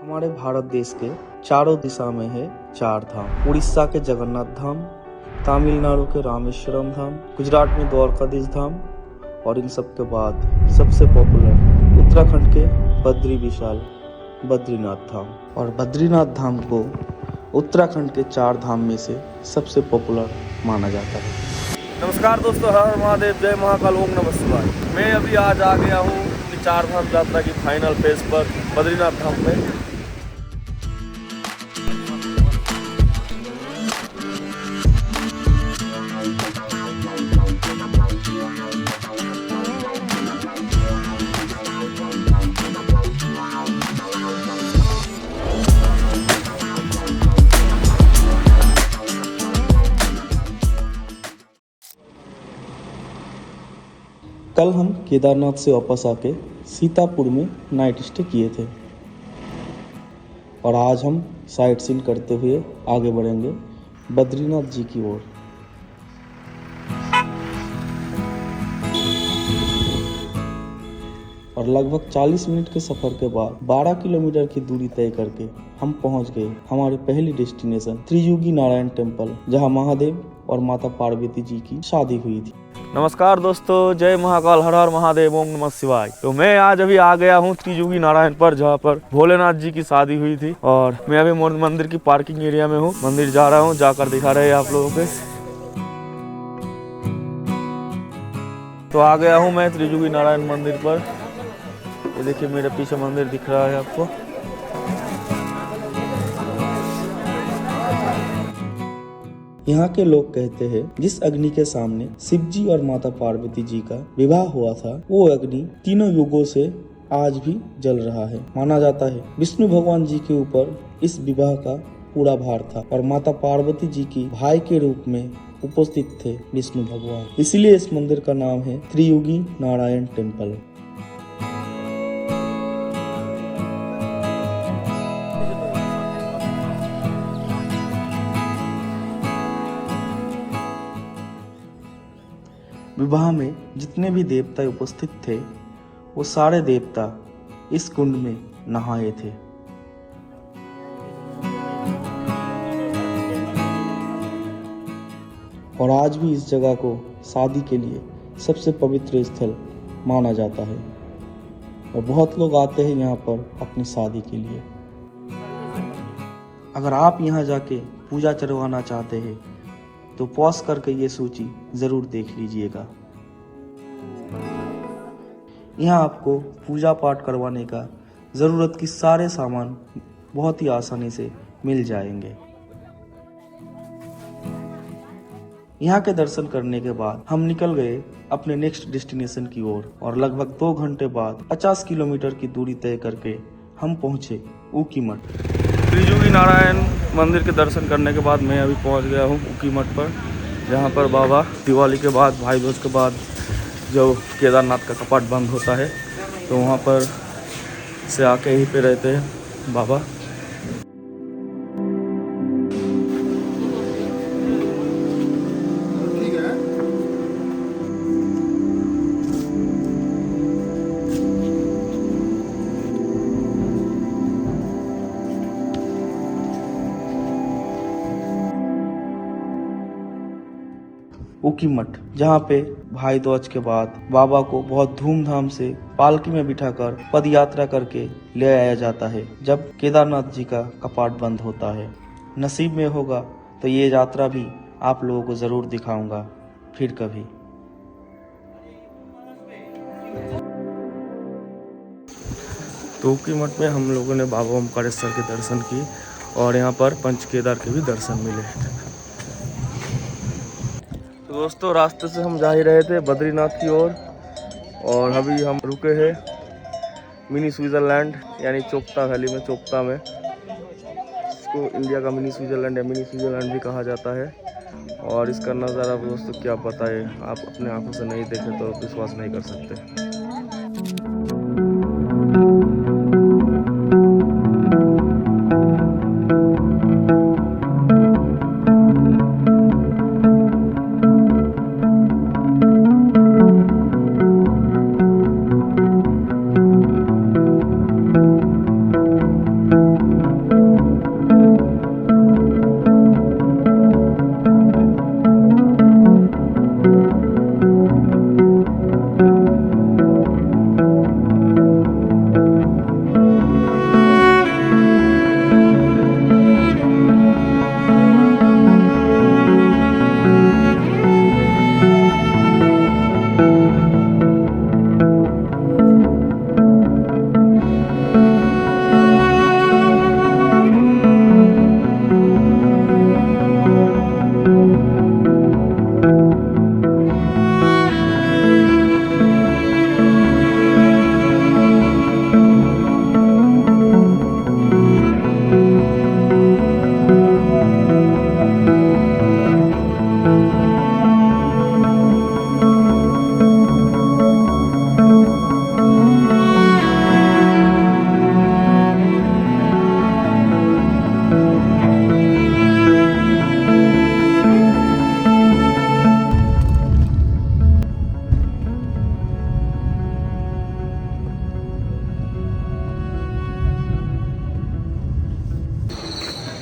हमारे भारत देश के चारों दिशा में है चार धाम। उड़ीसा के जगन्नाथ धाम, तमिलनाडु के रामेश्वरम धाम, गुजरात में द्वारकाधीश धाम और इन सब के बाद सबसे पॉपुलर उत्तराखंड के बद्री विशाल बद्रीनाथ धाम। और बद्रीनाथ धाम को उत्तराखंड के चार धाम में से सबसे पॉपुलर माना जाता है। नमस्कार दोस्तों, हर हर महादेव, जय महाकाल, ओम नमः शिवाय। मैं अभी आज आ गया हूँ अपनी चार धाम यात्रा की फाइनल फेज पर बद्रीनाथ धाम में। कल हम केदारनाथ से वापस आके सीतापुर में नाइट स्टे किए थे और आज हम साइट सीन करते हुए आगे बढ़ेंगे बद्रीनाथ जी की ओर। और लगभग 40 मिनट के सफर के बाद 12 किलोमीटर की दूरी तय करके हम पहुंच गए हमारी पहली डेस्टिनेशन त्रियुगी नारायण टेम्पल, जहां महादेव और माता पार्वती जी की शादी हुई थी। नमस्कार दोस्तों, जय महाकाल, हर हर महादेव, ओम नमः शिवाय। तो मैं आज अभी आ गया हूँ त्रियुगी नारायण पर, जहाँ पर भोलेनाथ जी की शादी हुई थी। और मैं अभी मंदिर की पार्किंग एरिया में हूँ, मंदिर जा रहा हूँ, जाकर दिखा रहे हैं आप लोगों के। तो आ गया हूँ मैं त्रियुगी नारायण मंदिर पर। ये देखिए मेरे पीछे मंदिर दिख रहा है आपको। यहाँ के लोग कहते हैं जिस अग्नि के सामने शिव जी और माता पार्वती जी का विवाह हुआ था, वो अग्नि तीनों युगों से आज भी जल रहा है। माना जाता है विष्णु भगवान जी के ऊपर इस विवाह का पूरा भार था और माता पार्वती जी की भाई के रूप में उपस्थित थे विष्णु भगवान। इसलिए इस मंदिर का नाम है त्रियुगी नारायण टेम्पल। विवाह में जितने भी देवता उपस्थित थे, वो सारे देवता इस कुंड में नहाए थे। और आज भी इस जगह को शादी के लिए सबसे पवित्र स्थल माना जाता है और बहुत लोग आते हैं यहाँ पर अपनी शादी के लिए। अगर आप यहाँ जाके पूजा करवाना चाहते हैं तो पॉज करके ये सूची जरूर देख लीजिएगा। यहाँ आपको पूजा पाठ करवाने का जरूरत की सारे सामान बहुत ही आसानी से मिल जाएंगे। यहाँ के दर्शन करने के बाद हम निकल गए अपने नेक्स्ट डेस्टिनेशन की ओर और लगभग 2 घंटे बाद 50 किलोमीटर की दूरी तय करके हम पहुँचे ऊखीमठ। त्रियुगी नारायण मंदिर के दर्शन करने के बाद मैं अभी पहुंच गया हूं ऊखीमठ पर, जहां पर बाबा दिवाली के बाद, भाई दूज के बाद जब केदारनाथ का कपाट बंद होता है तो वहां पर से आके यहीं पे रहते हैं बाबा। ऊखीमठ, जहाँ पे भाई दूज के बाद बाबा को बहुत धूमधाम से पालकी में बिठाकर पद यात्रा करके ले आया जाता है जब केदारनाथ जी का कपाट बंद होता है। नसीब में होगा तो ये यात्रा भी आप लोगों को जरूर दिखाऊंगा फिर कभी। तो ऊखीमठ में हम लोगों ने बाबा ओमकारेश्वर के दर्शन किए और यहाँ पर पंच केदार के भी दर्शन मिले। तो दोस्तों, रास्ते से हम जा ही रहे थे बद्रीनाथ की ओर और अभी हम रुके हैं मिनी स्विट्जरलैंड यानी चोपता वैली में। चोपता में, इसको इंडिया का मिनी स्विट्जरलैंड या मिनी स्विट्जरलैंड भी कहा जाता है। और इसका नज़ारा दोस्तों क्या बताए, आप अपने आंखों से नहीं देखें तो विश्वास नहीं कर सकते।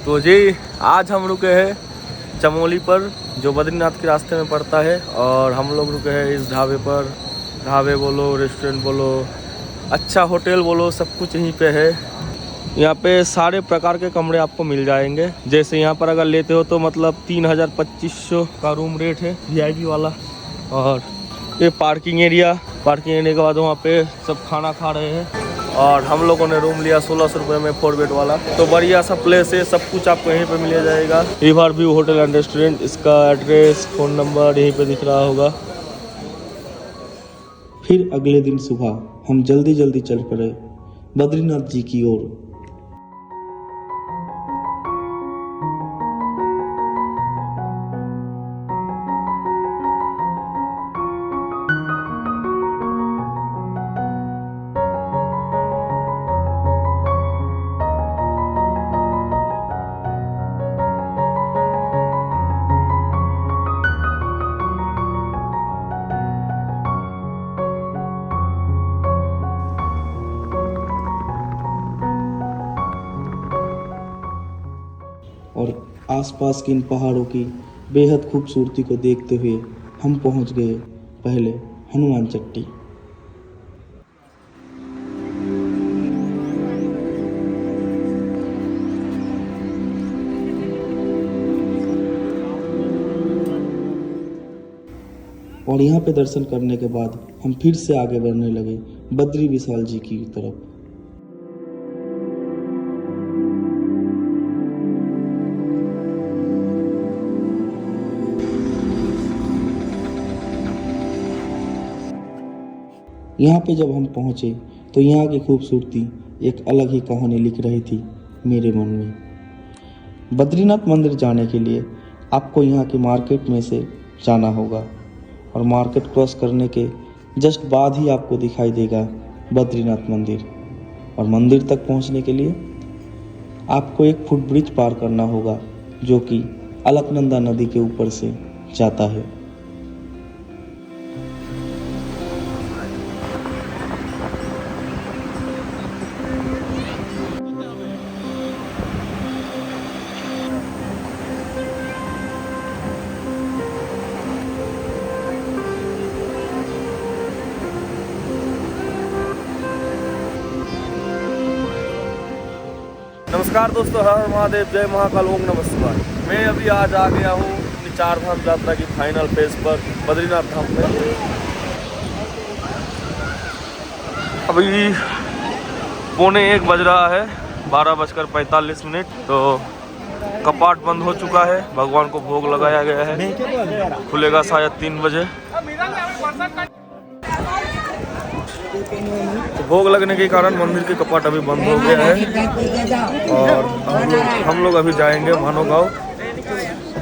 तो जी आज हम रुके हैं चमोली पर, जो बद्रीनाथ के रास्ते में पड़ता है, और हम लोग रुके हैं इस ढाबे पर। ढाबे बोलो, रेस्टोरेंट बोलो, अच्छा होटल बोलो, सब कुछ यहीं पे है। यहाँ पे सारे प्रकार के कमरे आपको मिल जाएंगे। जैसे यहाँ पर अगर लेते हो तो मतलब 3,000-2,500 का रूम रेट है VIP वाला। और ये पार्किंग एरिया के बाद वहाँ पे सब खाना खा रहे हैं। और हम लोगों ने रूम लिया 1600 रुपये में 4 बेड वाला। तो बढ़िया सा प्लेस है, सब कुछ आपको यहीं पे मिल जाएगा। River view hotel and restaurant, इसका एड्रेस, फ़ोन नंबर यहीं पे दिख रहा होगा। फिर अगले दिन सुबह हम जल्दी जल्दी चल पड़े बद्रीनाथ जी की ओर। और आसपास की इन पहाड़ों की बेहद खूबसूरती को देखते हुए हम पहुंच गए पहले हनुमान चट्टी। और यहाँ पे दर्शन करने के बाद हम फिर से आगे बढ़ने लगे बद्री विशाल जी की तरफ। यहाँ पे जब हम पहुँचे तो यहाँ की खूबसूरती एक अलग ही कहानी लिख रही थी मेरे मन में। बद्रीनाथ मंदिर जाने के लिए आपको यहाँ की मार्केट में से जाना होगा, और मार्केट क्रॉस करने के जस्ट बाद ही आपको दिखाई देगा बद्रीनाथ मंदिर। और मंदिर तक पहुँचने के लिए आपको एक फुटब्रिज पार करना होगा, जो कि अलकनंदा नदी के ऊपर से जाता है। नमस्कार दोस्तों, हर हर महादेव, जय महाकाल, ओम नमः शिवाय। मैं अभी आज आ गया हूँ अपनी 4 धाम यात्रा की फाइनल फेज पर बद्रीनाथ धाम में। अभी 1:45 बज रहा है, 12:45। तो कपाट बंद हो चुका है, भगवान को भोग लगाया गया है, खुलेगा शायद 3 बजे। तो भोग लगने के कारण मंदिर के कपाट अभी बंद हो गया है। और हम लोग अभी जाएंगे मानो गाँव,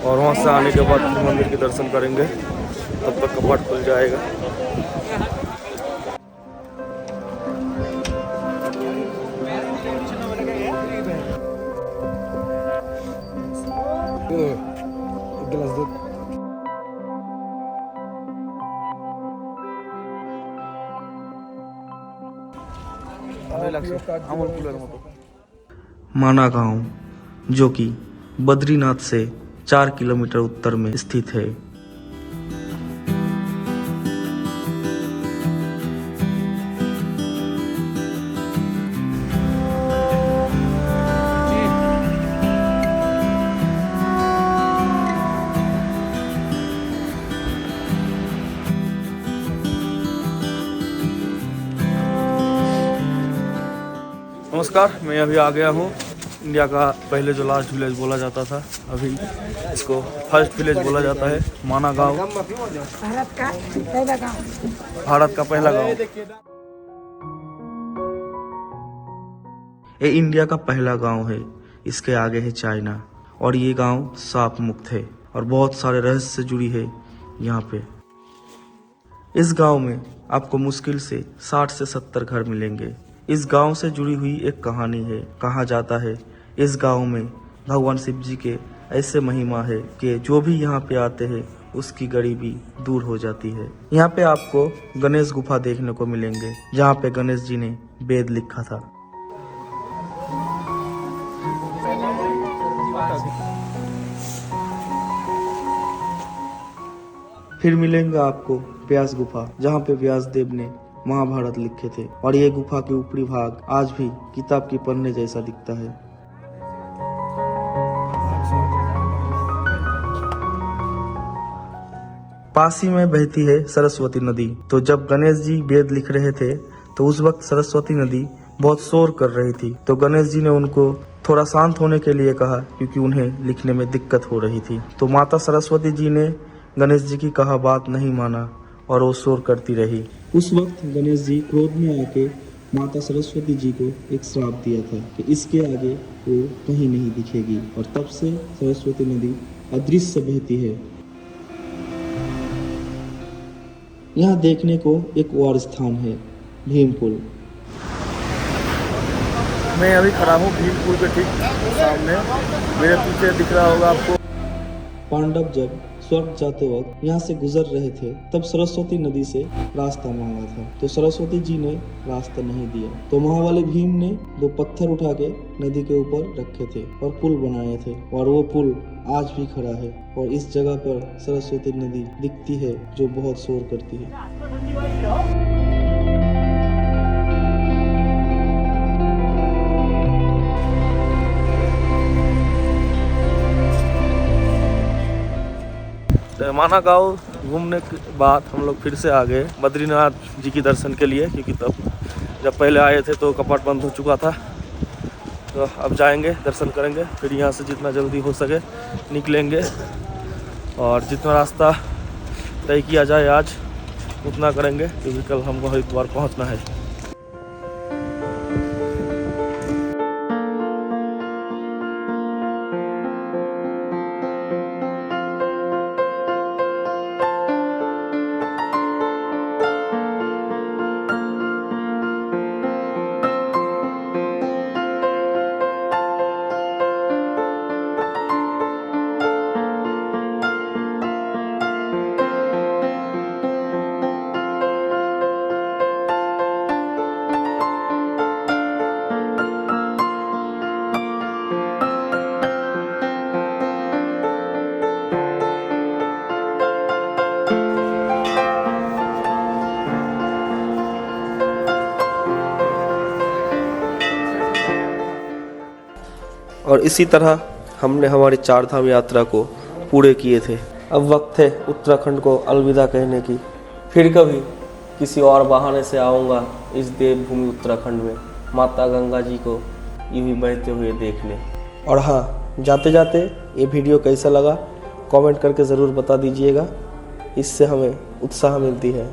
और वहाँ से आने के बाद फिर मंदिर के दर्शन करेंगे, तब तक कपाट खुल जाएगा। माना गांव, जो कि बद्रीनाथ से 4 किलोमीटर उत्तर में स्थित है। नमस्कार, मैं अभी आ गया हूँ इंडिया का पहले जो लास्ट विलेज बोला जाता था, अभी इसको फर्स्ट विलेज बोला जाता है। माना गांव भारत का पहला गांव। ये इंडिया का पहला गांव है। इसके आगे है चाइना, और ये गांव सांप मुक्त है और बहुत सारे रहस्य से जुड़ी है यहाँ पे। इस गांव में आपको मुश्किल से 60 से 70 घर मिलेंगे। इस गांव से जुड़ी हुई एक कहानी है। कहा जाता है इस गांव में भगवान शिव जी के ऐसे महिमा है कि जो भी यहाँ पे आते हैं उसकी गरीबी दूर हो जाती है। यहाँ पे आपको गणेश गुफा देखने को मिलेंगे, जहाँ पे गणेश जी ने वेद लिखा था। फिर मिलेंगे आपको व्यास गुफा, जहाँ पे व्यास देव ने महाभारत लिखे थे, और ये गुफा के ऊपरी भाग आज भी किताब की पन्ने जैसा दिखता है। पास ही में बहती है सरस्वती नदी। तो जब गणेश जी वेद लिख रहे थे तो उस वक्त सरस्वती नदी बहुत शोर कर रही थी, तो गणेश जी ने उनको थोड़ा शांत होने के लिए कहा, क्योंकि उन्हें लिखने में दिक्कत हो रही थी। तो माता सरस्वती जी ने गणेश जी की कहा बात नहीं माना और वो शोर करती रही। उस वक्त गणेश जी क्रोध में आके माता सरस्वती जी को एक श्राप दिया था कि इसके आगे वो कहीं नहीं दिखेगी, और तब से सरस्वती नदी अदृश्य बहती है। यहाँ देखने को एक और स्थान है, भीम पुल। मैं अभी खड़ा हूँ भीम पुल के ठीक सामने, मेरे पीछे दिख रहा होगा आपको। पांडव जब स्वर्ग जाते वक्त यहाँ से गुजर रहे थे, तब सरस्वती नदी से रास्ता मांगा था, तो सरस्वती जी ने रास्ता नहीं दिया, तो महाबली भीम ने 2 पत्थर उठा के नदी के ऊपर रखे थे और पुल बनाए थे, और वो पुल आज भी खड़ा है, और इस जगह पर सरस्वती नदी दिखती है जो बहुत शोर करती है। माना गाँव घूमने के बाद हम लोग फिर से आ गए बद्रीनाथ जी की दर्शन के लिए, क्योंकि तब जब पहले आए थे तो कपाट बंद हो चुका था। तो अब जाएंगे, दर्शन करेंगे, फिर यहाँ से जितना जल्दी हो सके निकलेंगे, और जितना रास्ता तय किया जाए आज उतना करेंगे, क्योंकि कल हमको हरिद्वार पहुँचना है। और इसी तरह हमने हमारी 4 धाम यात्रा को पूरे किए थे। अब वक्त है उत्तराखंड को अलविदा कहने की। फिर कभी किसी और बहाने से आऊँगा इस देवभूमि उत्तराखंड में माता गंगा जी को यूं ही बहते हुए देखने। और हाँ, जाते जाते ये वीडियो कैसा लगा कमेंट करके ज़रूर बता दीजिएगा, इससे हमें उत्साह मिलती है।